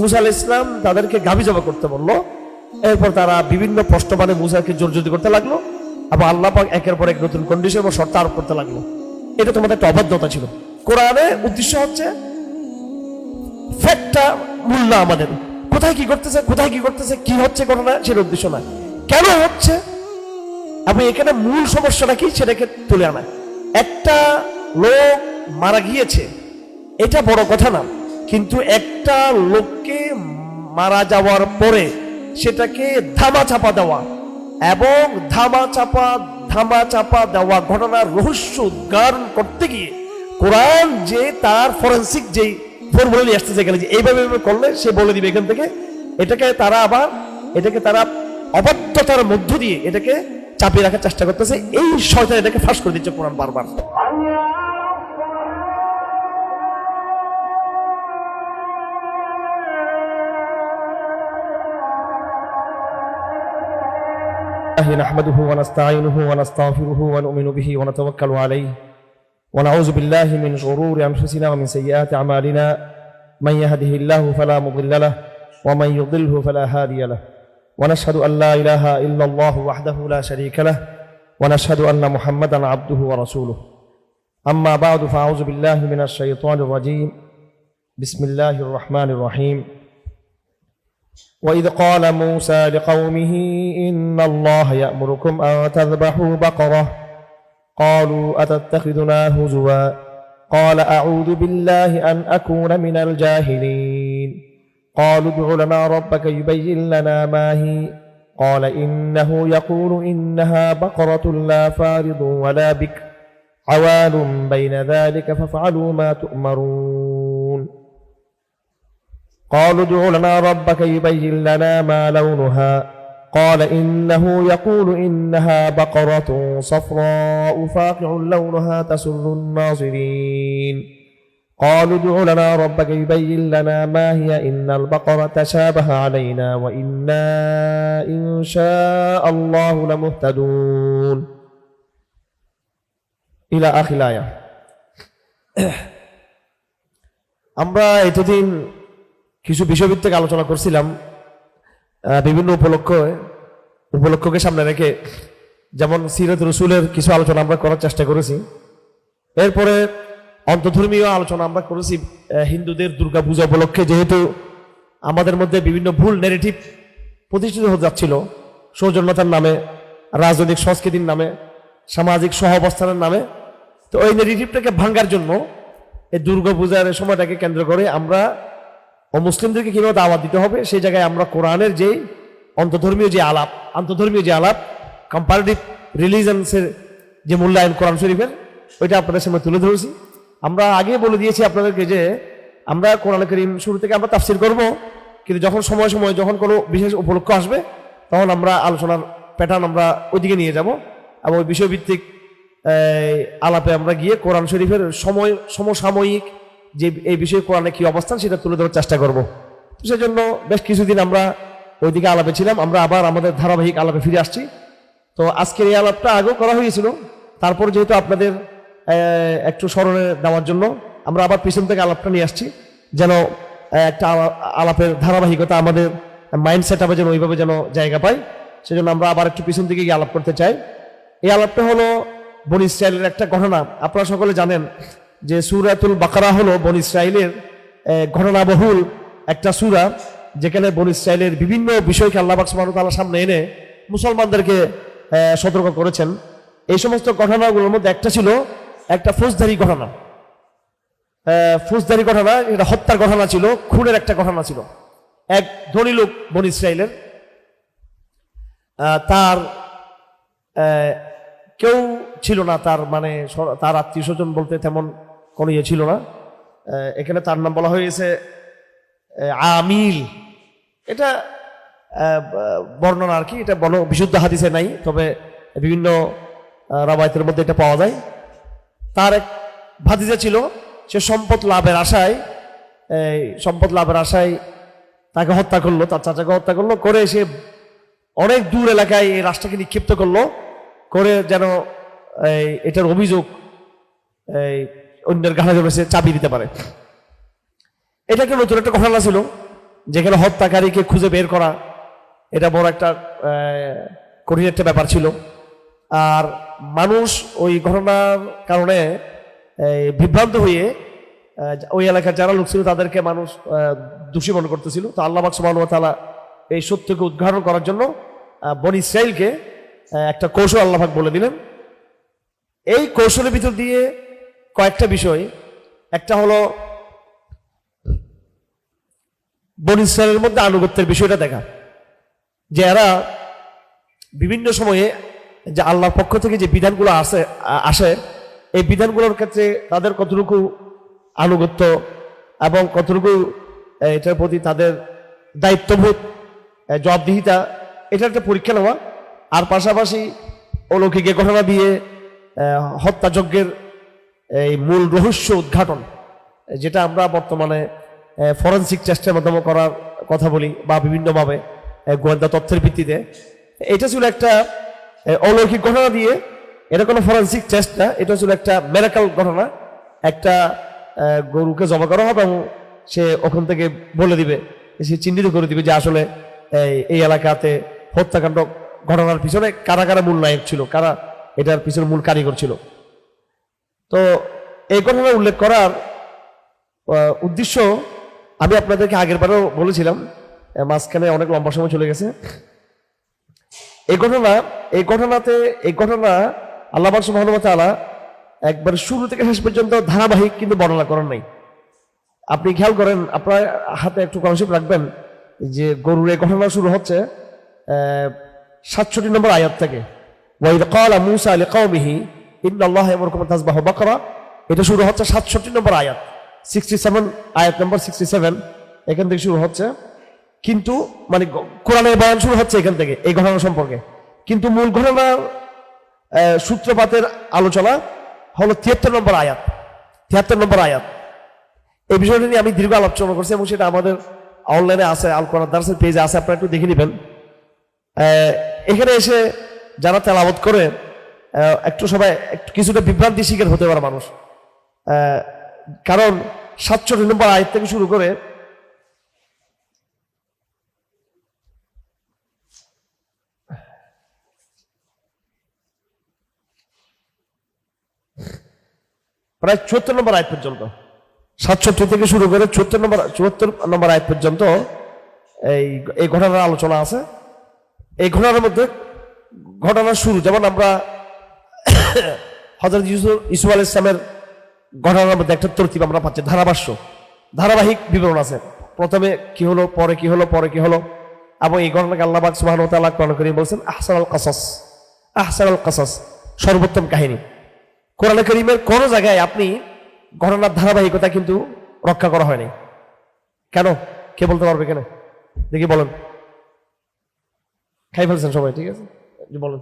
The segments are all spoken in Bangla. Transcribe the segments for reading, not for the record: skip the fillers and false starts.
মুসা আলাইহিস সালাম তাদেরকে গাভী জবাই করতে বললো। এরপর তারা বিভিন্ন প্রশ্ন মানে মুসাকে জোরজুরি করতে লাগলো, এবং আল্লাহ পাক একের পর এক নতুন কন্ডিশন এবং শর্ত আরোপ করতে লাগলো। এটা তোমাদের একটা অবাধ্যতা ছিল। কোরআনে উদ্দেশ্য হচ্ছে ফ্যাক্টটা মূল না, আমাদের কোথায় কি করতেছে কি হচ্ছে ঘটনা সেটা উদ্দেশ্য না, কেন হচ্ছে এবং এখানে মূল সমস্যাটা কি সেটাকে তুলে আনা। একটা লোক মারা গিয়েছে এটা বড় কথা না, কিন্তু একটা লোককে মারা যাওয়ার পরে সেটাকে ধামাচাপা দেওয়া এবং ধামাচাপা দেওয়া ঘটনার রহস্য উদ্ঘাটন করতে গিয়ে কোরআন যে তার ফরেন্সিক যেই ফর্মুলা নিয়ে আসতেছে এখানে, যে এইভাবে করলে সে বলে দিবে এখান থেকে, এটাকে তারা অবাধ্যতার মধ্য দিয়ে এটাকে চাপিয়ে রাখার চেষ্টা করতেছে। এই শয়তান এটাকে ফাঁস করে দিচ্ছে কোরআন বারবার। نحمده ونستعينه ونستغفره ونؤمن به ونتوكل عليه ونعوذ بالله من شرور أنفسنا ومن سيئات أعمالنا من يهده الله فلا مضل له ومن يضله فلا هادي له ونشهد أن لا إله إلا الله وحده لا شريك له ونشهد أن محمدا عبده ورسوله أما بعد فأعوذ بالله من الشيطان الرجيم بسم الله الرحمن الرحيم وإذ قال موسى لقومه إن الله يأمركم أن تذبحوا بقرة قالوا أتتخذنا هزوا قال أعوذ بالله أن أكون من الجاهلين قالوا ادع لنا ربك يبين لنا ما هي قال إنه يقول إنها بقرة لا فارض ولا بكر عوان بين ذلك فافعلوا ما تؤمرون قالوا ادع لنا ربك يبين لنا ما لونها قال إنه يقول إنها بقرة صفراء فاقع لونها تسر الناظرين قالوا ادع لنا ربك يبين لنا ما هي إن البقرة تشابه علينا وإنا إن شاء الله لمهتدون إلى آخر الآية। আমরা এতদিন কিছু বিষয়ভিত্তিক আলোচনা করছিলাম বিভিন্ন উপলক্ষকে সামনে রেখে, যেমন সিরাত রাসূলের কিছু আলোচনা আমরা করার চেষ্টা করেছি। এরপরে অন্তধর্মীয় আলোচনা আমরা করেছি হিন্দুদের দুর্গা পূজা উপলক্ষে, যেহেতু আমাদের মধ্যে বিভিন্ন ভুল নেগেটিভ প্রতিষ্ঠিত হতে যাচ্ছিল সৌজন্যতার নামে, রাজনৈতিক সংস্কৃতির নামে, সামাজিক সহাবস্থানের নামে। তো ওই নেগেটিভটাকে ভাঙার জন্য এই দুর্গা পূজার সময়টাকে কেন্দ্র করে আমরা মুসলিমদেরকে কিভাবে দাওয়াত দিতে হবে সেই জায়গায় আমরা কোরআনের যে আন্তধর্মীয় যে আলাপ কম্পারেটিভ রিলিজনসের যে মূল্যায়ন কোরআন শরীফের, ওইটা আপনাদের সামনে তুলে ধরেছি। আমরা আগে বলে দিয়েছি আপনাদেরকে যে আমরা কোরআন কারীম শুরু থেকে আমরা তাফসীর করব, কিন্তু যখন সময় যখন কোনো বিশেষ উপলক্ষ আসবে তখন আমরা আলোচনার প্যাটার্ন আমরা ওইদিকে নিয়ে যাব এবং ওই বিষয়ভিত্তিক আলাপে আমরা গিয়ে কোরআন শরীফের সমসাময়িক যে এই বিষয়ে কোরআনে কি অবস্থান সেটা তুলে ধরার চেষ্টা করব। তো সেজন্য বেশ কিছুদিন আমরা ওইদিকে আলাপে ছিলাম, আমরা আবার আমাদের ধারাবাহিক আলাপে ফিরে আসছি। তো আজকের এই আলাপটা আগেও করা হয়েছিল, তারপর যেহেতু আপনাদের একটু স্মরণে দেওয়ার জন্য আমরা আবার পিছন থেকে আলাপটা নিয়ে আসছি, যেন একটা আলাপের ধারাবাহিকতা আমাদের মাইন্ড সেট আপে যেন ওইভাবে যেন জায়গা পায়। সেজন্য আমরা আবার একটু পিছন থেকে গিয়ে আলাপ করতে চাই। এই আলাপটা হলো বনী ইসরাইলের একটা ঘটনা। আপনারা সকলে জানেন যে সূরাতুল বাকারা হলো বনী ইসরাইলের ঘটনাবহুল একটা সূরা, যেখানে বনী ইসরাইলের বিভিন্ন বিষয়কে আল্লাহ পাক সুবহানাহু ওয়া তাআলার সামনে এনে মুসলমানদেরকে সতর্ক করেছেন। এই সমস্ত ঘটনাগুলোর মধ্যে একটা ছিল একটা ফৌজদারি ঘটনা। এটা হত্যার ঘটনা ছিল, খুনের একটা ঘটনা ছিল। এক ধনী লোক বনী ইসরাইলের, তার কেউ ছিল না, তার আত্মীয় স্বজন বলতে তেমন কোনো ইয়ে ছিল না। এখানে তার নাম বলা হয়েছে আমিল। এটা বর্ণনা আর কি, এটা বিশুদ্ধ হাদিসে নাই, তবে বিভিন্ন রাওয়ায়াতের মধ্যে এটা পাওয়া যায়। তার এক ভাতিজা ছিল, সে সম্পদ লাভের আশায় তাকে হত্যা করলো, তার চাচাকে হত্যা করলো, করে সে অনেক দূর এলাকায় এই রাষ্ট্রকে নিক্ষিপ্ত করলো, করে যেন এটার অভিযোগ অন্যের ঘাড়ে সে চাপিয়ে দিতে পারে। এটা একটা নতুন একটা ঘটনা ছিল। যেখানে হত্যাকারীকে খুঁজে বের করা এটা বড় একটা কঠিন একটা ব্যাপার ছিল। আর মানুষ ওই ঘটনার কারণে বিভ্রান্ত হয়ে ওই এলাকার যারা লোক ছিল তাদেরকে মানুষ দোষী মনে করতেছিল। তো আল্লাহ পাক সুবহানাহু ওয়া তাআলা এই সত্যকে উদ্ঘাটন করার জন্য বনী ইসরাইলকে একটা কৌশল আল্লাহ পাক বলে দিলেন। এই কৌশলের ভিতর দিয়ে কয়েকটা বিষয়, একটা হলো বনী ইসরাইলের মধ্যে আনুগত্যের বিষয়টা দেখা, যে এরা বিভিন্ন সময়ে যে আল্লাহর পক্ষ থেকে যে বিধানগুলো আসে এই বিধানগুলোর ক্ষেত্রে তাদের কতটুকু আনুগত্য এবং কতটুকু এটার প্রতি তাদের দায়িত্ববোধ, জবাবদিহিতা, এটা একটা পরীক্ষা নেওয়া। আর পাশাপাশি অলৌকিক ঘটনা দিয়ে হত্যাযজ্ঞের এই মূল রহস্য উদ্ঘাটন, যেটা আমরা বর্তমানে ফরেনসিক টেস্টের মাধ্যমে করার কথা বলি বা বিভিন্নভাবে গোয়েন্দা তথ্যের ভিত্তিতে। এটা ছিল একটা অলৌকিক ঘটনা দিয়ে, এটা কোনো ফরেনসিক টেস্ট না, এটা ছিল একটা মেরাকাল ঘটনা। একটা গরুকে জমা করা হবে এবং সে ওখান থেকে বলে দিবে, সে চিহ্নিত করে দিবে যে আসলে এই এলাকাতে হত্যাকাণ্ড ঘটনার পিছনে কারা কারা মূল নায়ক ছিল, কারা এটার পিছনে মূল কারিগর ছিল। তো এই ঘটনা উল্লেখ করার উদ্দেশ্য আমি আপনাদেরকে আগের বারেও বলেছিলাম, মাঝখানে অনেক লম্বা সময় চলে গেছে। এই ঘটনা আল্লাহ পাক সুবহানাহু ওয়া তাআলা একবার শুরু থেকে শেষ পর্যন্ত ধারাবাহিক কিন্তু বর্ণনা করেন নাই। আপনি খেয়াল করেন, আপনার হাতে একটু কনসেপ্ট রাখবেন যে গরুর এই ঘটনা শুরু হচ্ছে 67 নম্বর আয়াত থেকে। ওয়াইদ ক্বালা মূসা লিকাওমিহি ইন্নাল্লাহা ইয়ামুরুকুম আন তাযবাহু বাকরা, এটা শুরু হচ্ছে 67 নম্বর আয়াত, 67 আয়াত নম্বর 67, এখান থেকে শুরু হচ্ছে। কিন্তু মানে কোরআনের বয়ান শুরু হচ্ছে এখান থেকে এই ঘটনা সম্পর্কে, কিন্তু মূল ঘটনার সূত্রপাতের আলোচনা হলো 73 নম্বর আয়াত। 73 নম্বর আয়াত, এই বিষয়টা নিয়ে আমি দীর্ঘ আলোচনা করছি এবং সেটা আমাদের অনলাইনে আছে, আল কোরআন দারসের পেজে আছে, আপনারা একটু দেখে নেবেন। এখানে এসে যারা তেলাওয়াত করে একটু সবাই একটু কিছুটা বিভ্রান্তি শিকার হতে পারে মানুষ, কারণ 67 নম্বর আয়াত থেকে শুরু করে প্রায় 74 নম্বর আয়াত পর্যন্ত, 67 থেকে শুরু করে 74 নম্বর আয়াত পর্যন্ত এই ঘটনার আলোচনা আছে। এই ঘটনার মধ্যে ঘটনার শুরু, যেমন আমরা হযরত ইউসুফ আলাইহিস সালামের ঘটনার মধ্যে একটা তরতিব আমরা পাচ্ছি, ধারাবাহিক বিবরণ আছে। প্রথমে কি হলো, পরে কি হলো, পরে কি হলো, এবং এই ঘটনাকে আল্লাহ পাক সুবহানাহু ওয়া তাআলা কোরআন কারীমে বলেছেন আহসানুল কাসাস, সর্বোত্তম কাহিনী। কোরআন কারীমের কোন জায়গায় আপনি ঘটনার ধারাবাহিকতা কিন্তু রক্ষা করা হয়নি। কেন? কে বলতে পারবে? কেন দেখি বলেন। খাই ফেলছেন সবাই, ঠিক আছে, বলেন।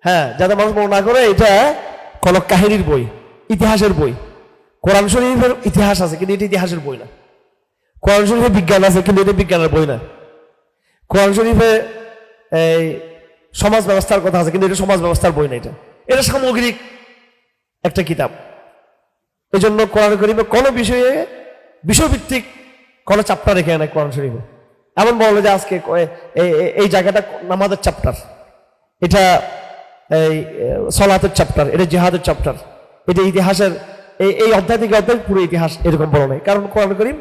হ্যাঁ, যাতে মানুষ মনে না করে এটা কোন কাহিনীর বই, ইতিহাসের বই। কোরআন শরীফের ইতিহাস আছে কিন্তু এটা ইতিহাসের বই না। কোরআন শরীফে বিজ্ঞান আছে কিন্তু এটা বিজ্ঞানের বই না। কোরআন শরীফে এই সমাজ ব্যবস্থার কথা আছে কিন্তু এটা সমাজ ব্যবস্থার বই না। এটা সামগ্রিক একটা কিতাব। এই জন্য কোরআন শরীফে কোনো বিষয়ভিত্তিক কোনো চ্যাপ্টার রেখে নেয় কোরআন শরীফে। এমন বলে যে আজকে এই জায়গাটা নামাজের চ্যাপ্টার, এটা এই সলাতের চ্যাপ্টার, এটা জিহাদের চ্যাপ্টার, এটা ইতিহাসের এই অধ্যায় থেকে অধ্যায় পুরো ইতিহাস, এরকম বলা নেই। কারণ কোরআন কারীম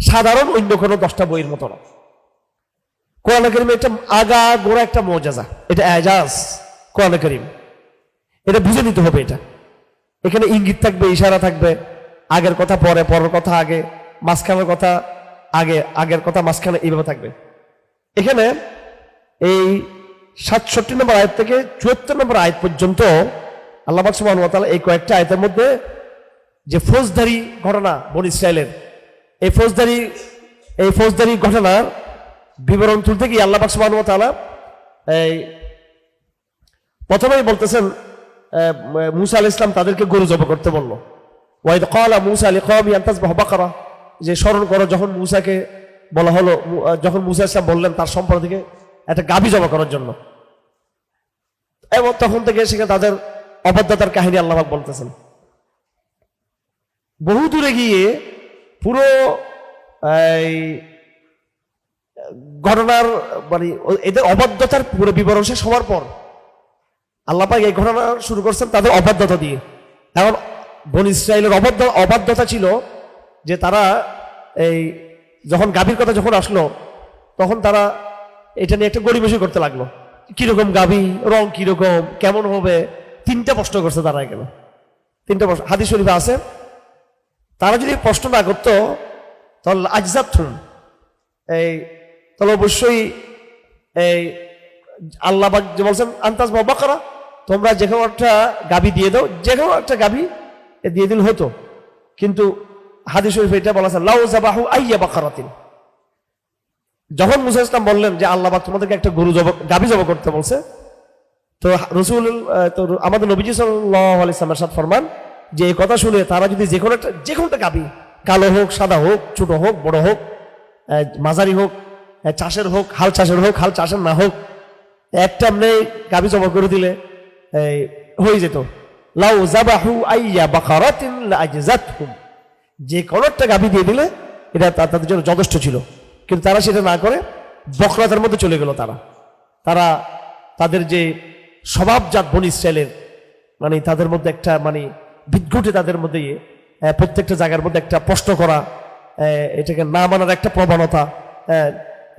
সাধারণ অন্য কোনো 10টা বইয়ের মতো না। কোরআন কারীম একটা আগা গোড়া একটা মুআজিজা, এটা এজাজ। কোরআন কারীম এটা বুঝে নিতে হবে। এটা এখানে ইঙ্গিত থাকবে, ইশারা থাকবে, আগের কথা পরে, পরের কথা আগে, মাঝখানের কথা আগে, আগের কথা মাঝখানে, এইভাবে থাকবে। এখানে এই 67 নম্বর আয়াত থেকে 74 নম্বর আয়াত পর্যন্ত আল্লাহ পাক সুবহানাহু ওয়া তাআলা এই কয়েকটা আয়াতের মধ্যে যে ফৌজদারি ঘটনা বনী ইসরাইলের, এই ফৌজদারি ঘটনার বিবরণ তুলতে গিয়ে আল্লাহ পাক সুবহানাহু ওয়া তাআলা এই প্রথমেই বলতেছেন মূসা আলাইহিস সালাম তাদেরকে গরু জবাই করতে বলল। ওয়াইদ ক্বালা মূসা লিকাওমিহি আন তাযবাহু বাকরা, যে স্মরণ করো যখন মূসাকে বলা হলো, যখন মূসা আলাইহিস সালাম বললেন তার সম্প্রদায়কে একটা গাভী জবাই করার জন্য, এবং তখন থেকে সেখানে তাদের অবাধ্যতার কাহিনী আল্লাহ পাক বলতেছেন। বহু দূরে গিয়ে পুরো এই ঘটনার মানে এদের অবাধ্যতার পুরো বিবরণ শেষ হওয়ার পর আল্লাহ পাক এই ঘটনা শুরু করছেন তাদের অবাধ্যতা দিয়ে। এখন বনী ইসরায়েলের অবাধ্যতা ছিল যে তারা এই যখন গাভীর কথা যখন আসলো তখন তারা এটা নিয়ে একটা গড়িমসি করতে লাগলো, কিরকম গাভী, রং কিরকম, কেমন হবে, 3টা প্রশ্ন করছে তারা। এখানে 3টা প্রশ্ন হাদিস শরীফে আছে। তারা যদি প্রশ্ন না করতো তাহলে আজজাত তাহলে অবশ্যই এই আল্লাহ পাক যে বলছেন আন্তাজ বাকারা, তোমরা যে কোনো একটা গাভী দিয়ে দাও, যে কোনো একটা গাভী দিয়ে দিল হতো। কিন্তু হাদিস শরীফে এটা বলা আছে লাউ যাবাহু আইয়া বাকারাতিন। যখন মুসা ইসলাম বললেন যে আল্লাহ পাক তোমাদেরকে একটা গাভী জবাই করতে বলছে, তো রসুল তো আমাদের নবীজি সাল্লাল্লাহু আলাইহি ওয়াসাল্লামের সাথে ফরমান যে এই কথা শুনে তারা যদি যে কোনোটা গাভী, কালো হোক, সাদা হোক, ছোট হোক, বড় হোক, মাঝারি হোক, চাষের হোক, হাল চাষের হোক, হাল চাষের না হোক, একটা এমনি গাভী জমা করে দিলে হয়ে যেত। লাউ যাবাহু আইয়া বাকারাতিন লাআজজাতহুম, যে কোনো একটা গাভী দিয়ে দিলে এটা তাদের জন্য যথেষ্ট ছিল। কিন্তু তারা সেটা না করে বকরাতের মধ্যে চলে গেল। তারা তাদের যে স্বভাবজাত বনী ইসরায়েলের মানে তাদের মধ্যে একটা মানে বিদ্ঘুটে তাদের মধ্যে প্রত্যেকটা জায়গার মধ্যে একটা প্রশ্ন করা, এটাকে না মানার একটা প্রবণতা,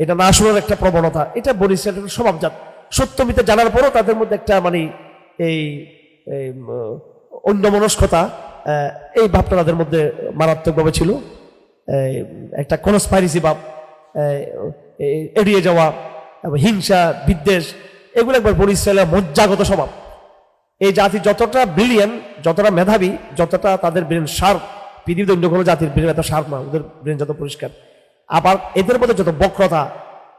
এটা না শোনার একটা প্রবণতা, এটা বনী ইসরায়েলের স্বভাবজাত। সত্যমিতে জানার পরও তাদের মধ্যে একটা মানে এই অন্যমনস্কতা, এই ভাবটা তাদের মধ্যে মারাত্মকভাবে ছিল। একটা কনস্পাইরেসি ভাব, এড়িয়ে যাওয়া, হিংসা, বিদ্বেষ, এগুলো একবার বনী ইসরায়েলের মজ্জাগত স্বভাব। এই জাতি যতটা ব্রিলিয়ান, যতটা মেধাবী, যতটা তাদের ব্রেন শার্প, পৃথিবীতে অন্য কোনো জাতির ব্রেন এত শার্প না, ওদের ব্রেন যত পরিষ্কার। আবার এদের মধ্যে যত বক্রতা,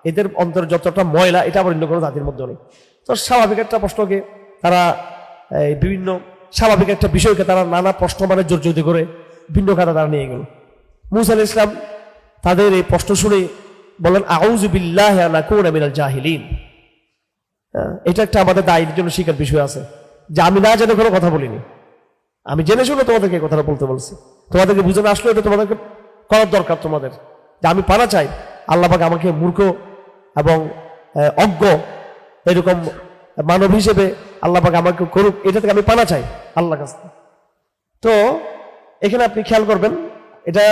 এদের অন্তরে যতটা ময়লা, এটা আবার অন্য কোনো জাতির মধ্যে নেই। তো স্বাভাবিক একটা প্রশ্নকে তারা বিভিন্ন স্বাভাবিক একটা বিষয়কে তারা নানা প্রশ্ন মানে জর্জরিত করে ভিন্ন খাতা তারা নিয়ে গেল। মুসা আলাইহিস সালাম তাদের এই প্রশ্ন শুনে বলেন আউযু বিল্লাহি আন আকুনা মিনাল জাহিলিন। এটা একটা আমাদের দায়ের জন্য শিক্ষার বিষয় আছে যে আমি না জেনে কোনো কথা বলিনি, আমি জেনে শুনে তোমাদেরকে কথাটা বলতে বলছি। তোমাদেরকে বুঝে না আসলে এটা তোমাদেরকে করার দরকার, তোমাদের যে আমি পানা চাই আল্লাহ পাক আমাকে মূর্খ এবং অজ্ঞ এরকম মানব হিসেবে আল্লাহ পাক আমাকে করুক, এটা থেকে আমি পানা চাই আল্লাহর কাছে। তো এখানে আপনি খেয়াল করবেন, এটা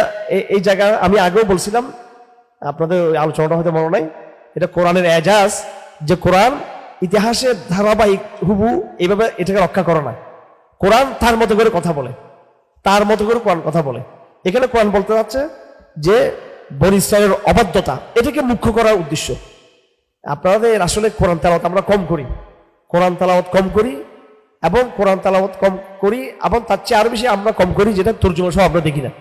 এই জায়গা আমি আগেও বলছিলাম, আপনাদের আলোচনাটা হয়তো মনে নাই, এটা কোরআনের এজাজ যে কোরআন ইতিহাসের ধারাবাহিক হুবু এইভাবে এটাকে রক্ষা করে না। কোরআন তার মতো করে কথা বলে, তার মতো করে কোরআন কথা বলে। এখানে কোরআন বলতে যাচ্ছে যে বনী ইসরায়েলের অবাধ্যতা, এটাকে মুখ্য করার উদ্দেশ্য। আপনাদের আসলে কোরআন তেলাওয়াত আমরা কম করি, কোরআন তেলাওয়াত কম করি এবং কোরআন তেলাওয়াত কম করি এবং তার চেয়ে আরো বেশি আমরা কম করি যেটা তর্জমা সহ আমরা দেখি না।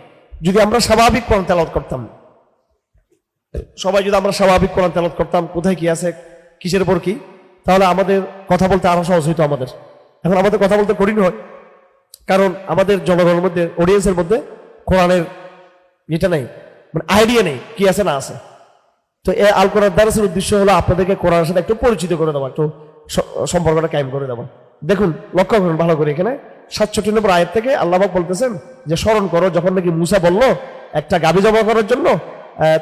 যদি আমরা স্বাভাবিক কোরআন তেলাওয়াত করতাম, সবাই যদি আমরা স্বাভাবিক কোরআন তেলাওয়াত করতাম, কোথায় কি আছে, কিসের উপর কি, তাহলে আমাদের কথা বলতে আরো সহজ হইতো আমাদের। এখন আমাদের কথা বলতে কঠিন হয়, কারণ আমাদের জনগণের মধ্যে, অডিয়েন্সের মধ্যে কোরআনের এটা নেই, মানে আইডিয়া নেই কি আছে না আছে। তো এই আল কোরআন দারাসের উদ্দেশ্য হলো আপনাদেরকে কোরআনের সাথে একটু পরিচিত করে দেওয়া, একটু সম্পর্কটা কায়েম করে দেওয়া। দেখুন, লক্ষ্য করুন ভালো করে, এখানে 67 নম্বর আয়াত থেকে আল্লাহ পাক বলতেছেন যে স্মরণ করো যখন নাকি মুসা বলল একটা গাভী জবাই করার জন্য,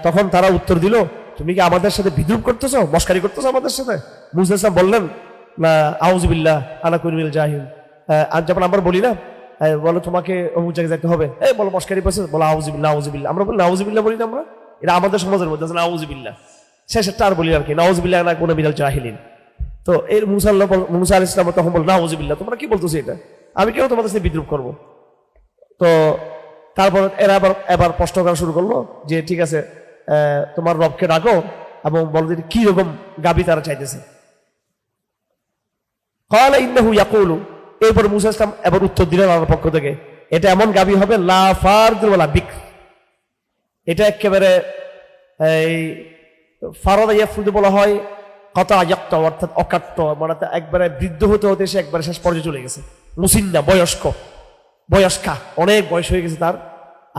তখন তারা উত্তর দিল তুমি কি আমাদের সাথে বিদ্রুপ করতেছো, মস্কারি করতেছো আমাদের সাথে। মুসা ইসলাম বললেন না আউযু বিল্লাহ আনা কুনু মিনাল জাহিল। আর যখন আমরা বলি না বলো তোমাকে অমুক জায়গায় যেতে হবে, বলো মস্কারি করছে, বলো আউযু বিল্লাহ আউযু বিল্লাহ, আমরা বলি আউযু বিল্লাহ বলি না আমরা, এটা আমাদের সমাজের মধ্যে আছে আউযু বিল্লাহ, শেষেরটা আর বলি আর কি আউযু বিল্লাহ আনা কুনু মিনাল জাহিলিন। তো এর মুসা আলাইহিস সালাম তখন বল না আউযু বিল্লাহ, তোমরা কি বলতেছো এটা, আমি কেন তোমাদের সাথে বিদ্রুপ করবো। তো তারপর এরা এবার প্রশ্ন করা শুরু করলো যে ঠিক আছে তোমার রবকে ডাকো এবং বলো যে কি রকম গাভী তারা চাইতেছে। ক্বালা ইন্নাহু ইয়াকুলু, এরপর মুসা ইসলাম এবার উত্তর দিলেন আল্লাহর পক্ষ থেকে, এটা এমন গাভী হবে লা ফারদুল ওয়ালা বিকর, এটা একেবারে এই ফারাদা ইয়াফরুদু বলা হয় কতা ইয়াক্তা, অর্থাৎ অকাট্য, মানে একবারে বৃদ্ধ হতে হতে সে একবারে শেষ পর্যায়ে চলে গেছে। মুসিন্না বয়স্কা, অনেক বয়স হয়ে গেছে তার,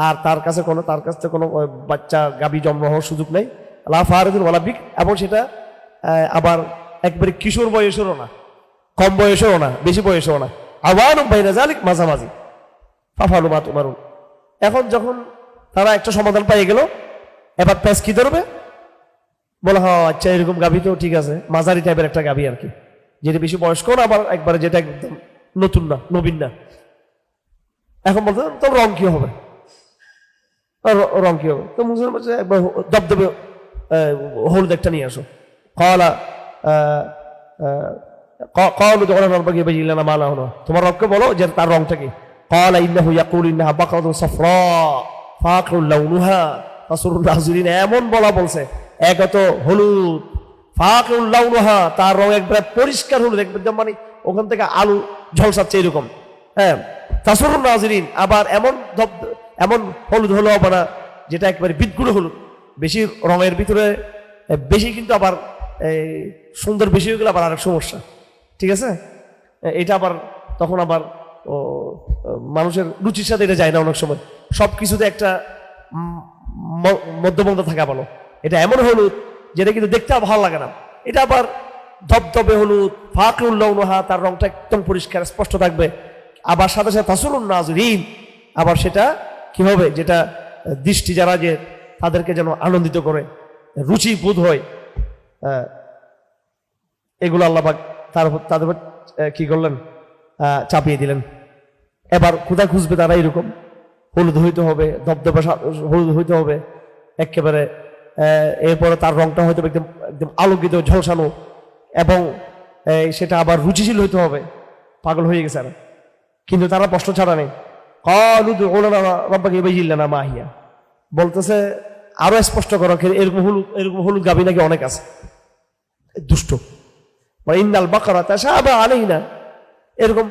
আর তার কাছ থেকে কোনো বাচ্চা গাভী জন্ম হওয়ার সুযোগ নেই। লা ফারদুল ওয়ালা বিকর, এবং সেটা আবার একবারে কিশোর বয়সেরও না, কম বয়সেও না, বেশি বয়সেও না, আওয়ানুম বাইনা যালিক, মাঝামাঝি। ফাফালু মা তুমারুন, এখন যখন তারা একটা সমাধান পেয়ে গেল, এবার প্যাঁচ কি ধরবে? বলে হ্যাঁ আচ্ছা এরকম গাভী তো ঠিক আছে, মাঝারি টাইপের একটা গাভী আর কি, যেটা বেশি বয়স্ক না আবার একবারে যেটা একদম নতুন না, নবীন না। এখন বলতে তোর রং কি হবে? রং কি হবে? তো মুসলমান বলছে একবার দবদবে হলুদ একটা নিয়ে আসো। কলা কলু যখন না মালা হলো, তোমার রবকে বলো যে তার রংটা কি। কলা ইন্নাহু ইয়াকুল ইন্নাহা বাকরাতুন সাফরা ফাকিউল লাউনুহা তাসুরুন নাযিরিন, এমন বলা বলছে এক তো হলুদ, ফাকিউল লাউনুহা তার রং একবারে পরিষ্কার হলুদ, একদম মানে ওখান থেকে আলু ঝলসাচ্ছে এরকম। হ্যাঁ, তাসুরুন নাযিরিন, আবার এমন হলুদ হলো আবার যেটা একেবারে বিদগুড়ো হলুদ। বেশি রঙের ভিতরে বেশি কিন্তু আবার সুন্দর বেশি হয়ে গেলে আবার আরেক সমস্যা, ঠিক আছে? এটা আবার তখন আবার মানুষের রুচির সাথে এটা যায় না অনেক সময়। সব কিছুতে একটা মধ্যবন্ধ থাকা ভালো। এটা এমন হলুদ যেটা কিন্তু দেখতে ভালো লাগে না, এটা আবার ধবধবে হলুদ, ফাকিউল লাউনুহা, তার রংটা একদম পরিষ্কার স্পষ্ট থাকবে। আবার সাথে সাথে তাসুরুন নাযিরিন, আবার সেটা কি হবে, যেটা দৃষ্টি যারা যে তাদেরকে যেন আনন্দিত করে, রুচি বোধ হয়, এগুলো আল্লাহ পাক তাদের কি করলেন, চাপিয়ে দিলেন। এবার কোথায় খুঁজবে তারা? এরকম হলুদ হইতে হবে, ধবধবে হলুদ হইতে হবে একেবারে। এরপরে তার রংটা হয়তো একদম একদম আলোকিত ঝলসানো, এবং সেটা আবার রুচিশীল হইতে হবে। পাগল হয়ে গেছে আর, কিন্তু তারা প্রশ্ন ছাড়া নেই। মাহিয়া বলতেছে আরো স্পষ্ট করো, এরকম হলুদ গাভী নাকি অনেক আছে, দুষ্ট। ইন্নাল বাকারা তাশাবা আলাইনা, এরকম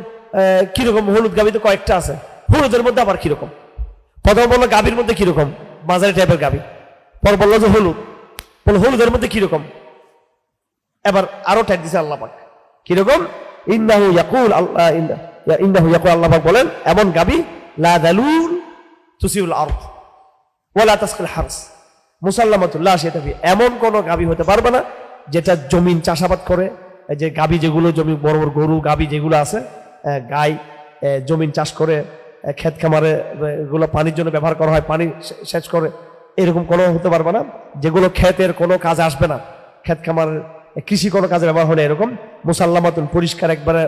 কিরকম হলুদ গাভী তো কয়েকটা আছে, হলুদের মধ্যে আবার কিরকম। প্রথম বললো গাভীর মধ্যে কিরকম, মাঝারি টাইপের গাভী। পর বললো যে হলুদ, বললো হলুদের মধ্যে কিরকম। এবার আরো ট্যাগ দিছে আল্লাহ পাক, কিরকম? ইন্নাহু ইয়াকুল আল্লাহ পাক বলেন এমন গাভী লা দালুল তুসিউল আরদ ওয়ালা তাসকিল হারস মুসাল্লামাতুল্লাহ শিয়াতাফি, এমন কোন গাভী হতে পারবে না যেটা জমিন চাষাবাদ করে। এই যে গাভী যেগুলো জমি, বড় বড় গরু গাভী যেগুলো আছে, গাই জমিন চাষ করে, ক্ষেত খামারে এগুলো পানির জন্য ব্যবহার করা হয়, পানি সেচ করে, এরকম কোনো হতে পারবে না যেগুলো ক্ষেতের কোনো কাজে আসবে না, ক্ষেত খামারের কৃষি কোনো কাজে ব্যবহার হলে। এরকম মুসাল্লামাতুন পরিষ্কার একবারে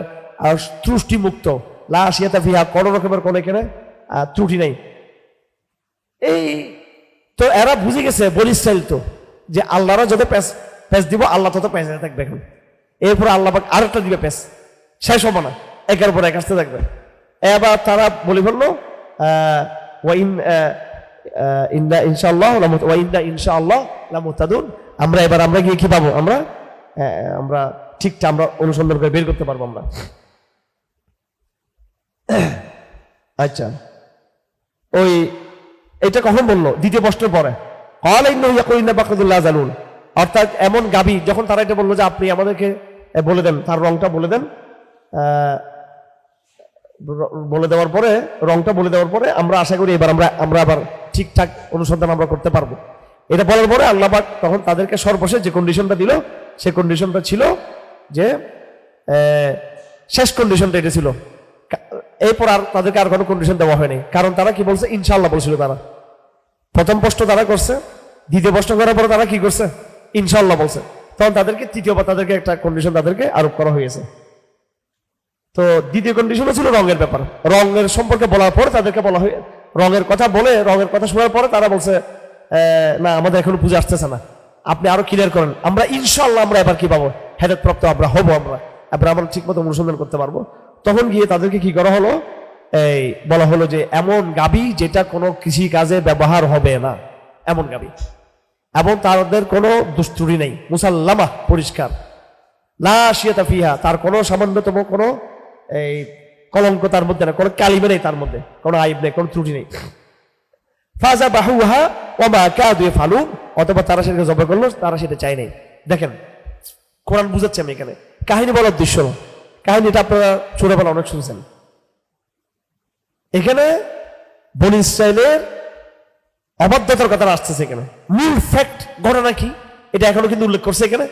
ত্রুষ্টি মুক্ত, লা শিয়াতাফিহা কোনো রকমের কোনো এখানে ত্রুটি নেই। এই তো এরা বুঝে গেছে বনি ইসরাইল তো, যে আল্লাহরা যত প্যাঁচ দিব আল্লাহ তত প্যাঁচ থাকবে। এখন এরপরে আল্লাহ পাক আরেকটা দিবে প্যাঁচ, শেষ হবে না, একের পর এক আসতে থাকবে। এবার তারা বলে ফেললো ইনশাআল্লাহ লামুহতাদুন, আমরা গিয়ে কি পাবো, আমরা ঠিকটা আমরা অনুসন্ধান করে বের করতে পারবো আমরা। আচ্ছা, ওই এটা কখন বললো? দ্বিতীয় প্রশ্নের পরে। অর্থাৎ এমন গাভী, যখন তারা এটা বললো যে আপনি আমাদেরকে বলে দেন, তার রংটা বলে দেন, বলে দেওয়ার পরে রংটা বলে দেওয়ার পরে আমরা আশা করি এবার আমরা আবার ঠিকঠাক অনুসন্ধান আমরা করতে পারবো। এটা বলার পরে আল্লাহ পাক তখন তাদেরকে সর্বশেষ যে কন্ডিশনটা দিল, সে কন্ডিশনটা ছিল যে শেষ কন্ডিশনটা এটা ছিল। এরপর আর তাদেরকে আর কোনো কন্ডিশন দেওয়া হয়নি, কারণ তারা কি বলছে? ইনশাআল্লাহ বলছিল। তারা প্রথম প্রশ্ন তারা করছে, দ্বিতীয় প্রশ্ন করার পরে তারা কি করছে? ইনশাআল্লাহ বলছে। তখন তাদেরকে তৃতীয়বার তাদেরকে একটা কন্ডিশন তাদেরকে আরোপ করা হয়েছে। তো দ্বিতীয় কন্ডিশনও ছিল রঙের ব্যাপার। রঙের সম্পর্কে বলার পরে তাদেরকে বলা হয়, রঙের কথা বলে, রঙের কথা শোনার পরে তারা বলছে না, আমাদের এখনো বুঝে আসতেছে না, আপনি আরো ক্লিয়ার করেন। আমরা ইনশাআল্লাহ আমরা এবার কি পাবো? হেদায়েত প্রাপ্ত আমরা হবো, আমরা ঠিক মতো অনুসন্ধান করতে পারবো। তখন গিয়ে তাদেরকে কি করা হলো? বলা হলো যে এমন গাভী যেটা কোনো কৃষি কাজে ব্যবহার হবে না, এমন গাভী, এবং তাদের কোনো দুস্ত্রুটি নেই, মুসাল্লামা পরিষ্কার, লা শিয়াতা ফিহা, তার কোনো সামান্যতম কোনো কলঙ্ক তার মধ্যে না, কোনো কালিমা নেই তার মধ্যে, কোনো আইব নেই, কোনো ত্রুটি নেই। ফাজা বাহুহা ওমা কাদু ইয়াফালুন, অথবা তারা সেটাকে জবাই করলো, তারা সেটা চাই নাই। দেখেন কোরআন বুঝাচ্ছে, আমি এখানে কাহিনী বলার উদ্দেশ্য না, কাহিনীটা আপনারা ছোটবেলা অনেক শুনছেন। এখানে বনী ইসরাইলের অবাধ্যতার কথা আসতেছে এখানে। মূল ফ্যাক্ট ঘটনা কি এটা এখনো কিন্তু উল্লেখ করছে এখানে।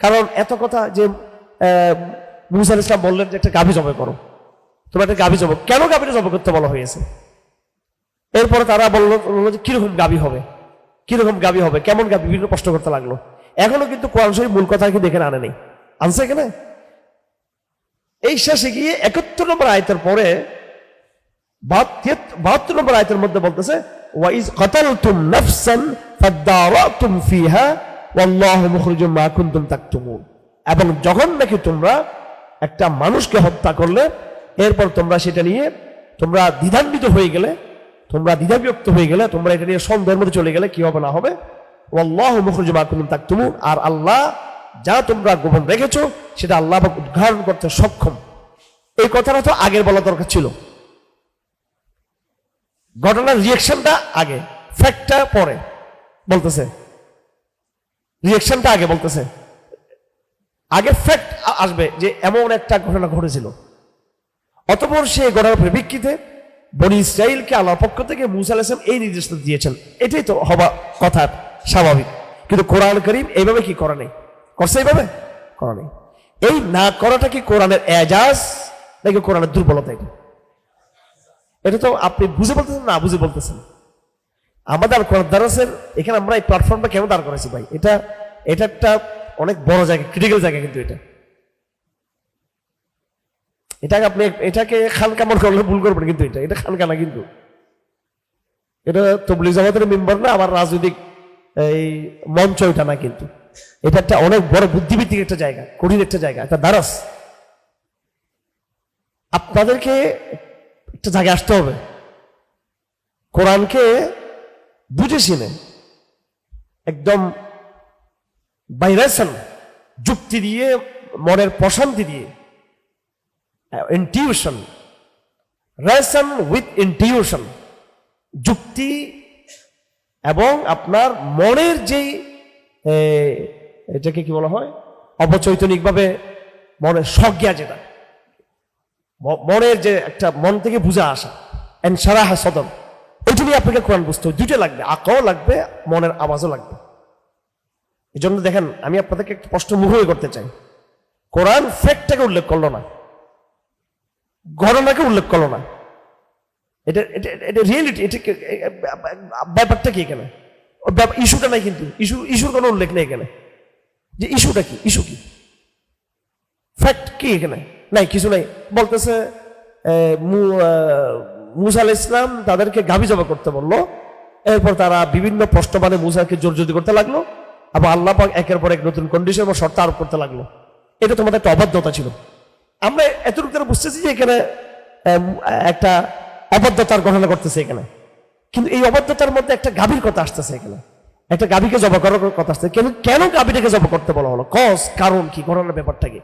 কারণ এত কথা যে মুসা আলাইহিস সালাম বললেন যে একটা গাভী জবাই করো, তোমরা একটা গাভী জবাই, কেন গাভীটা জবাই করতে বলা হয়েছে? এরপরে তারা বললো যে কিরকম গাবি হবে, কিরকম গাবি হবে, কেমন গাবি, বিভিন্ন প্রশ্ন করতে লাগলো। এখনো কিন্তু কোরআন শরীফ মূল কথা কিন্তু এখানে আনে নেই, আনছে এখানে। এই শেষে গিয়ে 71 নম্বর আয়াতের পরে 72 নম্বর আয়াতের মধ্যে বলতেছে ওয়াইজ কাতালতুম নাফসান ফাদারাতুম ফিহা ওয়াল্লাহু মুখরিজুম মা কুনতুম তাকতুমুন। এবং যখন নাকি তোমরা একটা মানুষকে হত্যা করলে, এরপর তোমরা সেটা নিয়ে তোমরা দ্বিধান্বিত হয়ে গেলে, তোমরা দ্বিধাবিভক্ত হয়ে গেলে, তোমরা এটা নিয়ে সন্দেহের মধ্যে চলে গেলে কি হবে না হবে, ওয়াল্লাহু মুখরিজুম মা কুনতুম তাকতুমুন, আর আল্লাহ যা তোমরা গোপন রেখেছো সেটা আল্লাহ উদ্ঘাটন করতে সক্ষম। এই কথাটা তো আগের বলা দরকার ছিল। ঘটনার রিয়েকশনটা আগে, ফ্যাক্টটা পরে বলতেছে, রিয়েকশনটা আগে বলতেছে। আগে ফ্যাক্ট আসবে যে এমন একটা ঘটনা ঘটেছিল, অতঃপর সেই ঘটনার পরিপ্রেক্ষিতে বনি ইসরাইলকে আল্লাহর পক্ষ থেকে মুসা আলাইহিস সালাম এই নির্দেশ দিয়েছেন। এটাই তো হওয়া কথা, স্বাভাবিক। কিন্তু কোরআন কারীম এইভাবে কি করে নেই, করছে এইভাবে করা নেই। এই না করাটা কি কোরআনের এজাজ নাকি কোরআনের দুর্বলতা? এটা তো আপনি বুঝে বলতেছেন না বুঝে বলতেছেন। আমাদের কোরআন দারাসের এখানে আমরা এই প্ল্যাটফর্মটা কেন দাঁড় করেছি ভাই, এটা একটা অনেক বড় জায়গা, ক্রিটিক্যাল জায়গা। কিন্তু এটাকে আপনি এটাকে খানকা মনে করলে ভুল করবেন, কিন্তু এটা খানকা না, কিন্তু এটা তাবলীগ জামাতের মেম্বার না, আমার রাজনৈতিক এই মঞ্চ এটা না, কিন্তু এটা একটা অনেক বড় বুদ্ধিভিত্তিক একটা জায়গা, কঠিন একটা জায়গা, একটা দারাস। আপনাদেরকে একটা জায়গায় আসতে হবে, কোরআনকে বুঝে শুনে একদম বাইরেশন যুক্তি দিয়ে, মনের প্রশান্তি দিয়ে, ইনটিউশন, রেশন উইথ ইনটিউশন, যুক্তি এবং আপনার মনের যেই এটাকে কি বলা হয়, অবচৈতনিকভাবে মনের সজ্ঞা, যেটা মনের যে একটা মন থেকে বুঝা আসা, এনসারাহ সদর, ওইটা নিয়ে আপনাকে কোরআন বুঝতে হবে। দুইটা লাগবে, আঁকাও লাগবে, মনের আওয়াজও লাগবে। এই জন্য দেখেন, আমি আপনাদেরকে একটা প্রশ্ন মুখে করতে চাই। কোরআন ফ্যাক্টটাকে উল্লেখ করলো না, ঘটনাকে উল্লেখ করলো না। এটা এটা রিয়েলিটি, এটা ব্যাপারটা কি এখানে, ইস্যুটা নাই, কিন্তু ইস্যুর কোনো উল্লেখ নেই এখানে, যে ইস্যুটা কি, ইস্যু কি, ফ্যাক্ট কি এখানে নাই, কিছু নাই। বলতেছে মুসা আলাইহিস সালাম তাদেরকে গাভী জবাই করতে বললো, এরপর তারা বিভিন্ন প্রশ্ন মানে মুসাকে জোরজুদি করতে লাগলো, আবার আল্লাহ পাক একের পর এক নতুন কন্ডিশন বা শর্ত আরোপ করতে লাগলো। এটা তোমাদের একটা অবাধ্যতা ছিল। আমরা এতটুকু তারা বুঝতেছি যে এখানে একটা অবাধ্যতার ঘটনা করতেছে এখানে, কিন্তু এই অবাধ্যতার মধ্যে একটা গাভীর কথা আসতেছে এখানে, একটা গাভীকে জবাই করার কথা আসছে। কেন গাভীটাকে জবাই করতে বলা হলো, কারণ কি, ঘটনার ব্যাপারটা কি?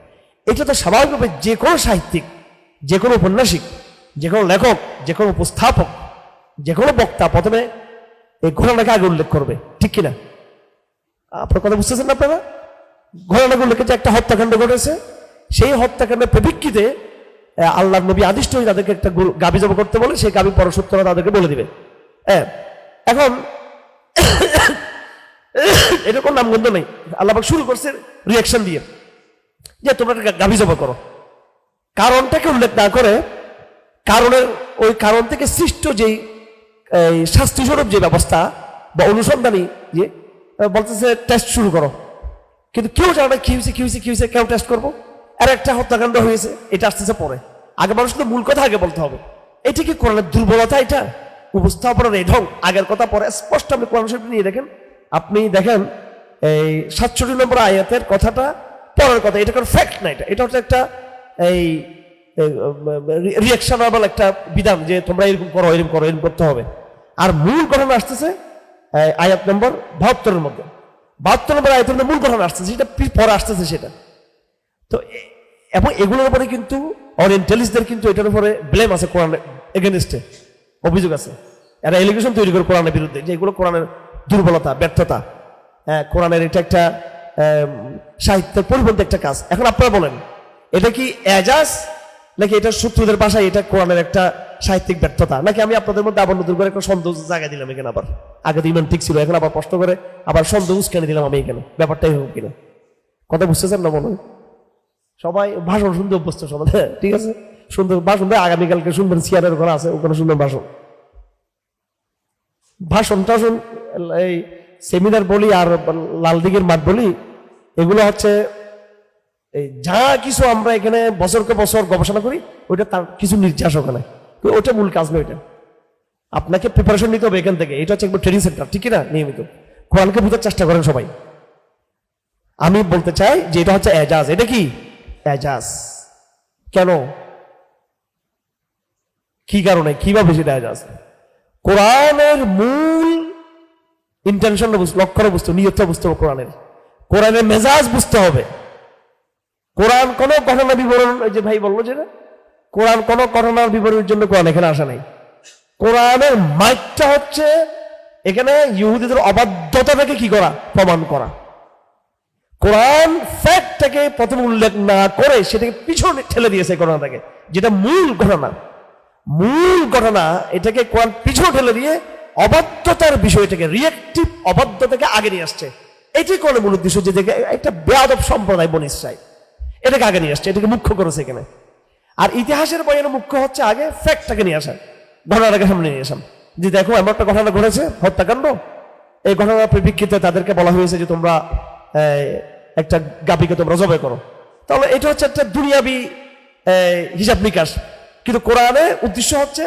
এটা তো স্বাভাবিকভাবে যে কোনো সাহিত্যিক, যে কোনো উপন্যাসিক, যে কোনো লেখক, যে কোনো উপস্থাপক, যে কোনো বক্তা প্রথমে এই ঘটনাকে আগে উল্লেখ করবে, ঠিক কিনা? আপনার কথা বুঝতেছেন না আপনারা? ঘটনাকে উল্লেখ, যে একটা হত্যাকাণ্ড ঘটেছে, সেই হত্যাকাণ্ডের প্রেক্ষিতে আল্লাহর নবী আদিষ্ট হয়ে তাদেরকে একটা গাভী জবাই করতে বলে, সেই গাভী পর সত্যতা তাদেরকে বলে দিবে। হ্যাঁ, এখন এটা কোন নামগন্ধ নেই, আল্লাহ পাক শুরু করছে রিয়াকশন দিয়ে যে তোমরা গাভী জবাই করো। কারণটাকে উল্লেখ না করে, কারণের ওই কারণ থেকে সৃষ্ট যেই শাস্তি স্বরূপ যে ব্যবস্থা বা অনুসন্ধানী, যে বলতেছে টেস্ট শুরু করো, কিন্তু কেউ জানে না কি হয়েছে, কি হয়েছে, কি হয়েছে, কেউ টেস্ট করবো? আর একটা হত্যাকাণ্ড হয়েছে, এটা আসতেছে পরে। আগে মানুষ তো মূল কথা আগে বলতে হবে। এটা কি কোরআনের দুর্বলতা? এটা উপস্থাপনের এই ঢং, আগের কথা পরে স্পষ্ট। আপনি কোরআন শরীফ নিয়ে দেখেন, আপনি দেখেন এই 67 নম্বর আয়াতের কথাটা পরের কথা, এটা কোনো ফ্যাক্ট না, এটা হচ্ছে একটা এই রিয়াকশনাবল একটা বিধান, যে তোমরা এরকম করো, এরকম করো, এরকম করতে হবে। আর মূল ঘটনা আসতেছে আয়াত নম্বর 72-এর মধ্যে, 72 নম্বর আয়াতের মধ্যে মূল ঘটনা আসতেছে, সেটা পরে আসতেছে সেটা। তো এবং এগুলোর উপরে কিন্তু অরিয়েন্টালিস্টদের কিন্তু এটার উপরে ব্লেম আছে, কোরআনের এগেনস্টে অভিযোগ আছে, এরা এলিগেশন তৈরি করে কোরআনের বিরুদ্ধে, যে এগুলো কোরআনের দুর্বলতা, ব্যর্থতা। হ্যাঁ, কোরআনের এটা একটা সাহিত্যের পরিবর্তে একটা কাজ। এখন আপনারা বলেন, এটা কি এজাজ নাকি এটা শত্রুদের ভাষায় এটা কোরআনের একটা সাহিত্যিক ব্যর্থতা, নাকি আমি আপনাদের মধ্যে আবার নতুন করে একটা সন্দেহ জায়গা দিলাম এখানে, আবার আগে তো ইমান ঠিক ছিল, এখন আবার কষ্ট করে আবার সন্দেহ উস্কানি দিলাম আমি এখানে? ব্যাপারটাই হোক কিনা, কথা বুঝতেছেন না? মনে হয় সবাই ভাষণ শুনতে অভ্যস্ত সবাই, ঠিক আছে, সুন্দর ভাষণ দেয়। আগামীকালকে শুনবেন, সিয়ারের ঘর আছে, ওখানে শুনবেন ভাষণ। ভাষণ টাষণ, এই সেমিনার বলি আর লালদিঘির মাঠ বলি, এগুলো হচ্ছে এই যা কিছু আমরা এখানে বছরকে বছর গবেষণা করি, ওইটা তার কিছু নির্যাস ওখানে, তো ওটা মূল কাজ নয়। এটা আপনাকে প্রিপারেশন নিতে হবে এখান থেকে। এটা হচ্ছে একবার ট্রেনিং সেন্টার, ঠিক না? নিয়মিত কোরআনকে বোঝার চেষ্টা করেন সবাই। আমি বলতে চাই যে এটা হচ্ছে এজাজ। এটা কি এজাজ? কেন, কি কারণে, কিভাবে সেটা এজাজ? কোরআনের মূল ইন্টেনশনটা লক্ষ্যটা বুঝতে, নিয়তটা বুঝতে হবে। কোরআনের মেজাজ বুঝতে হবে। কোরআন কোন ঘটনা বিবরণ, ওই যে ভাই বললো যে কোরআন কোন ঘটনার বিবরণের জন্য কোরআন এখানে আসা নাই। কোরআনের মাইকটা হচ্ছে এখানে ইহুদিদের অবাধ্যতাটাকে কি করা, প্রমাণ করা। কোরআন ফ্যাক্টটাকে প্রথম উল্লেখ না করে সেটাকে পিছনে ঠেলে দিয়েছে ঘটনাটাকে, যেটা মূল ঘটনা, এটাকে কোরআন পিছনে ঠেলে দিয়ে অবাধ্যতার বিষয়টাকে, রিয়েক্টিভ অবাধ্যতাকে আগে নিয়ে আসছে। এটাই কোরআনের মূল উদ্দেশ্য, যে একটা বেয়াদব সম্প্রদায় বনী ইসরাইল, এটাকে আগে নিয়ে আসছে, এটাকে মুখ্য করেছে এখানে। আর ইতিহাসের বইয়ের মুখ্য হচ্ছে আগে ফ্যাক্টটাকে নিয়ে আসা, ঘটনাটাকে সামনে নিয়ে আসাম, যে দেখো এমন একটা ঘটনা ঘটেছে, হত্যাকাণ্ড। এই ঘটনার পরিপ্রেক্ষিতে তাদেরকে বলা হয়েছে যে তোমরা একটা গাভীকে তোমরা জবাই করো। তাহলে এটা হচ্ছে একটা দুনিয়াবি হিসাব নিকাশ, কিন্তু কোরআনের উদ্দেশ্য হচ্ছে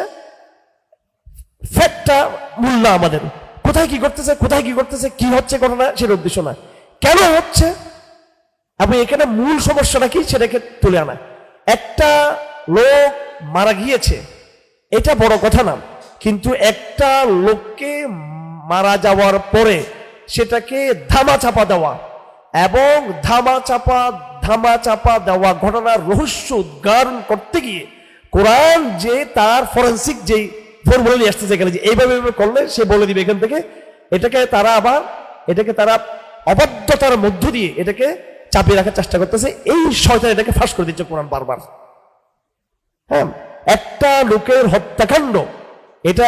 ফ্যাক্টটা মূল না, আমাদের কোথায় কি করতেছে, কি হচ্ছে ঘটনা, সেটা উদ্দেশ্য না, কেন হচ্ছে এবং এখানে মূল সমস্যাটা কি সেটাকে তুলে আনা। একটা লোক মারা গিয়েছে, এটা বড় কথা না, কিন্তু একটা লোককে মারা যাওয়ার পরে সেটাকে ধামাচাপা দেওয়া এবং ধামাচাপা দেওয়া ঘটনার রহস্য উদ্ঘাটন করতে গিয়ে কোরআন যে তার ফরেন্সিক যেই ফর্মুলা নিয়ে আসতেছে এখানে, যে এইভাবে করলে সে বলে দিবে এখান থেকে, এটাকে তারা অবাধ্যতার মধ্য দিয়ে এটাকে চাপিয়ে রাখার চেষ্টা করতেছে। এই শয়তান এটাকে ফাঁস করে দিচ্ছে কোরআন বারবার। হ্যাঁ, একটা লোকের হত্যাকাণ্ড এটা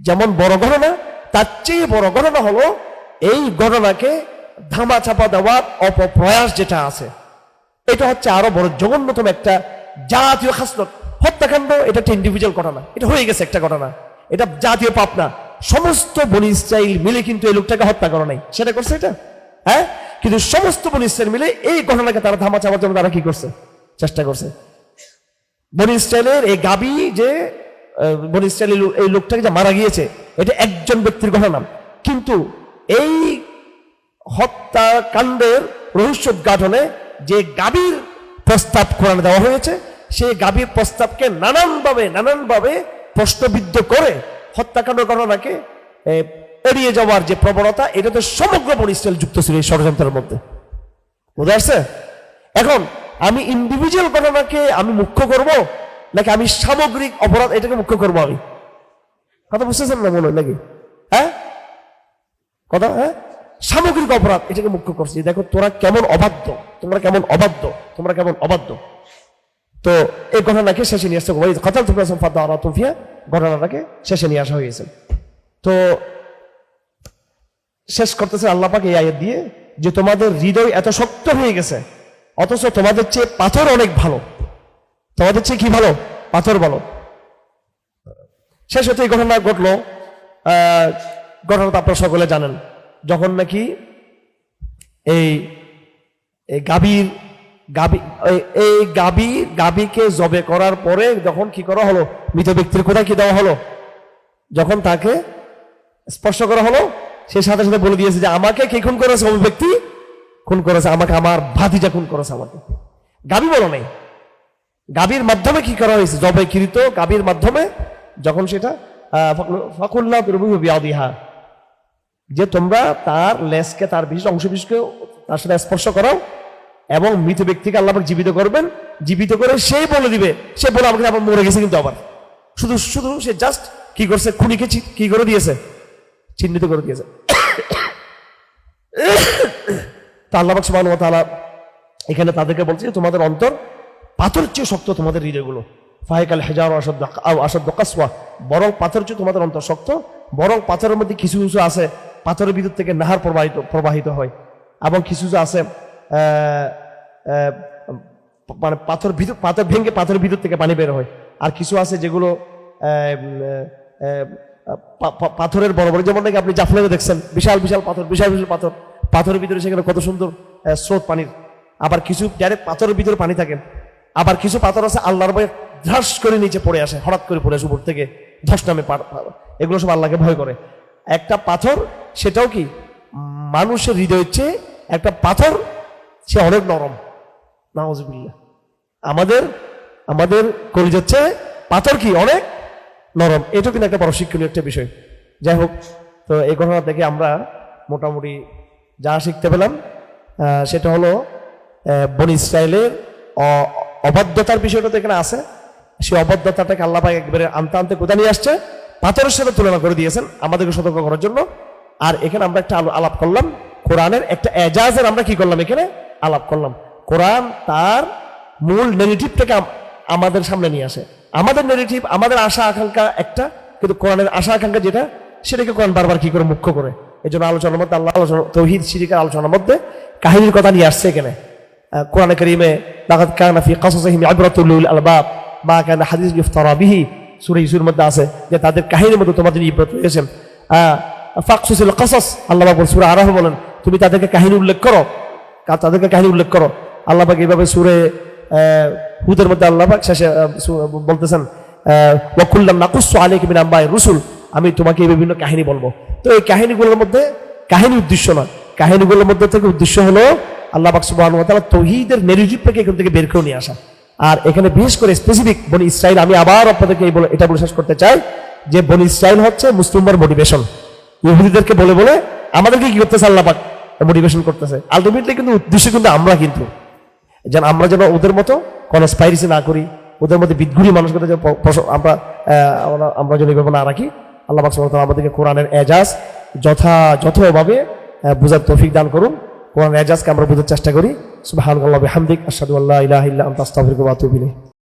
যেমন বড় ঘটনা, তার চেয়ে বড় ঘটনা হলো এই ঘটনাকে ধামাচাপা দেওয়ার অপপ্রয়াস যেটা আছে, এটা হচ্ছে আরো বড় জঘন্যতম একটা জাতীয় খাসলত। হত্যাকাণ্ড এটা একটা ইন্ডিভিজুয়াল ঘটনা, এটা হয়ে গেছে একটা ঘটনা, এটা জাতীয় পাপ না। সমস্ত বনী ইসরাইল মিলে কিন্তু এই লোকটাকে হত্যা করে নাই, সেটা করছে এটা, হ্যাঁ, কিন্তু সমস্ত বনী ইসরাইল মিলে এই ঘটনাকে তারা ধামাচাপার জন্য তারা কি করছে, চেষ্টা করছে। বনী ইসরাইলের এই গাবি যে বনী ইসরাইলের এই লোকটাকে যে মারা গিয়েছে, এটা একজন ব্যক্তির ঘটনা, কিন্তু এই হত্যাকাণ্ডের রহস্য উদ্ঘাটনে যে গাবির প্রস্তাব কোরআনে দেওয়া হয়েছে, সেই গাবির প্রস্তাবকে নানানভাবে প্রশ্নবিদ্ধ করে হত্যাকাণ্ড ঘটনাকে এড়িয়ে যাওয়ার যে প্রবণতা, এটাতে সমগ্র বনী ইসরাইল যুক্ত ছিল এই ষড়যন্ত্রের মধ্যে। বুঝতে পারছে? এখন আমি ইন্ডিভিজুয়াল ঘটনাকে আমি মুখ্য করব নাকি আমি সামগ্রিক অপরাধ এটাকে মুখ্য করবো? আমি কথা বুঝতেছেন না মনে হয় নাকি? হ্যাঁ, কথা, হ্যাঁ, সামগ্রিক অপরাধ এটাকে মুখ্য করছি। দেখো তোমরা কেমন অবাধ্য। তো এই ঘটনাকে শেষে নিয়ে আসতে কথা ঘটনাটাকে শেষে নিয়ে আসা হয়েছে। তো শেষ করতেছে আল্লাহ পাক এই আয়াত দিয়ে, যে তোমাদের হৃদয় এত শক্ত হয়ে গেছে, অথচ তোমাদের চেয়ে পাথর অনেক ভালো। তোমাদের চেয়ে কি ভালো? পাথর ভালো। শেষ হতে এই ঘটনা ঘটলো, ঘটনাটা আপনারা সকলে জানেন, যখন নাকি এই গাবীকে জবে করার পরে যখন কি করা হলো, মৃত ব্যক্তির কোথায় কি দেওয়া হলো, যখন তাকে স্পর্শ করা হলো, সে সাথে সাথে বলে দিয়েছে যে আমাকে কে খুন করেছে, ওই ব্যক্তি খুন করেছে আমাকে, আমার ভাতিজা খুন করেছে আমাকে। গাবী বলো নেই, গাবীর মাধ্যমে কি করা হয়েছে, জবাইকৃত গাবীর মাধ্যমে যখন সেটা ফাকুল্লাহ বিয়াদিহা, যে তোমরা তার লেজকে, তার বিশেষ অংশ বিশেষকে তার সাথে স্পর্শ করাও এবং মৃত ব্যক্তিকে আল্লাহ জীবিত করবেন, জীবিত করে সেই বলে দিবে, সে বলে আমাকে আবার মরে গেছে, কিন্তু আবার শুধু সে জাস্ট কি করছে, খুনিকে কি করে দিয়েছে, চিহ্নিত করে দিয়েছে। তা আল্লাহ সুবহানাহু ওয়া তাআলা এখানে তাদেরকে বলছে তোমাদের অন্তর পাথর চেয়ে শক্ত, তোমাদের হৃদয়গুলো ফাহিকাল হিজার আসাদ কাসওয়া, বরং পাথর চেয়ে তোমাদের অন্তর শক্ত, বরং পাথরের মধ্যে কিছু কিছু আছে পাথরের ভিতর থেকে নাহার প্রবাহিত হয়, এবং কিছু আছে মানে পাথর ভেঙে পাথরের ভিতর থেকে পানি বের হয়, আর কিছু আছে যেগুলো পাথরের বড় বড়, যেমন নাকি আপনি জাফলংয়ে দেখছেন বিশাল বিশাল পাথর, বিশাল বিশাল পাথর, পাথরের ভিতরে সেখানে কত সুন্দর স্রোত পানির। আবার কিছু ডাইরেক্ট পাথরের ভিতরে পানি থাকে, আবার কিছু পাথর আছে আল্লাহর ভয়ে ধ্রাস করে নিচে পড়ে আসে, হঠাৎ করে পড়ে আসে উপর থেকে, ধস নামে। এগুলো সব আল্লাহকে ভয় করে। একটা পাথর, সেটাও কি মানুষের হৃদয়ের চেয়ে একটা পাথর সে অনেক নরম। নাউজুবিল্লাহ। আমাদের আমাদের কলিজার চেয়ে পাথর কি অনেক নরম। এটা কিন্তু একটা বড় শিক্ষণীয় একটা বিষয়। যাই হোক, তো এই ঘটনা থেকে আমরা মোটামুটি যা শিখতে পেলাম সেটা হলো বনী ইসরায়েলের অবাধ্যতার বিষয়টা তো এখানে আছে। সেই অবাধ্যতাটাকে আল্লাহ পাক একবারে আনতে আনতে কোথায় নিয়ে আসছে, পাথরের সাথে তুলনা করে দিয়েছেন আমাদেরকে সতর্ক করার জন্য। আর এখানে আমরা একটা আলাপ করলাম কোরআনের একটা এজাজের, আমরা কি করলাম এখানে আলাপ করলাম। কোরআন তার মূল নেগেটিভটাকে আমাদের সামনে নিয়ে আসে। আমাদের নেগেটিভ, আমাদের আশা আকাঙ্ক্ষা একটা, কিন্তু কোরআনের আশা আকাঙ্ক্ষা যেটা, সেটাকে কোরআন বারবার কি করে মুখ্য করে। এই জন্য আলোচনার মধ্যে আল্লাহ তাওহীদ শিরকের আলোচনার মধ্যে কাহিনীর কথা নিয়ে আসছে এখানে। কোরআনে কারীমে লাকাদ কানা ফি কাসাসিহিম ইবরাতুল লিল আলবাব মা কানা হাদিস ইফতারা বিহি, সূরা ইউসুফের মধ্যে আছে যে তাদের কাহিনীর মধ্যে তোমাদের ইবরত রয়েছে। ফাকসুসিল কাসাস, আল্লাহ পাক সূরা আরাফে বলেন তুমি তাদেরকে কাহিনী উল্লেখ করো, তাদেরকে কাহিনী উল্লেখ করো। আল্লাহ পাক এইভাবে সূরা হুদের মধ্যে আল্লাহ পাক শেষে বলতেছেন ওয়া কুল্লাম নাকুসসু আলাইকা মিন আনবাই রুসুল, আমি তোমাকে এই বিভিন্ন কাহিনী বলবো। তো এই কাহিনীগুলোর মধ্যে কাহিনী উদ্দেশ্য না, কাহিনীগুলোর মধ্যে থেকে উদ্দেশ্য হলো আল্লাহ পাক সুবহানাহু ওয়া তাআলা তাওহীদের নেগেটিভটাকে এখান থেকে বের করে নিয়ে আসা। আর এখানে বিশেষ করে স্পেসিফিক বনী ইসরাইল, আমি আবার আপনাদেরকে এটা বলে শেষ করতে চাই যে বনী ইসরাইল হচ্ছে মুসলিমদের মোটিভেশন। ইহুদিদেরকে বলে বলে আমাদেরকে কি করতেছে আল্লাহ পাক মোটিভেশন করতেছে। আলটিমেটলি কিন্তু উদ্দেশ্য কিন্তু আমরা কিন্তু যেন আমরা যেন ওদের মতো কনস্পাইরেসি না করি, ওদের মধ্যে বিদ্রোহী মানুষগুলো যেন আমরা যেন এভাবে না রাখি। আল্লাহ পাক সুবহানাহু ওয়া তাআলা আমাদেরকে কোরআনের এজাজ যথাযথভাবে বোঝার তৌফিক দান করুন। কোরআনের এজাজকে আমরা বোঝার চেষ্টা করি। সুবহানাল্লাহি ওয়া বিহামদিহি, আশহাদু আল্লা ইলাহা ইল্লা আনতা, আস্তাগফিরুকা ওয়া আতুবু ইলাইক।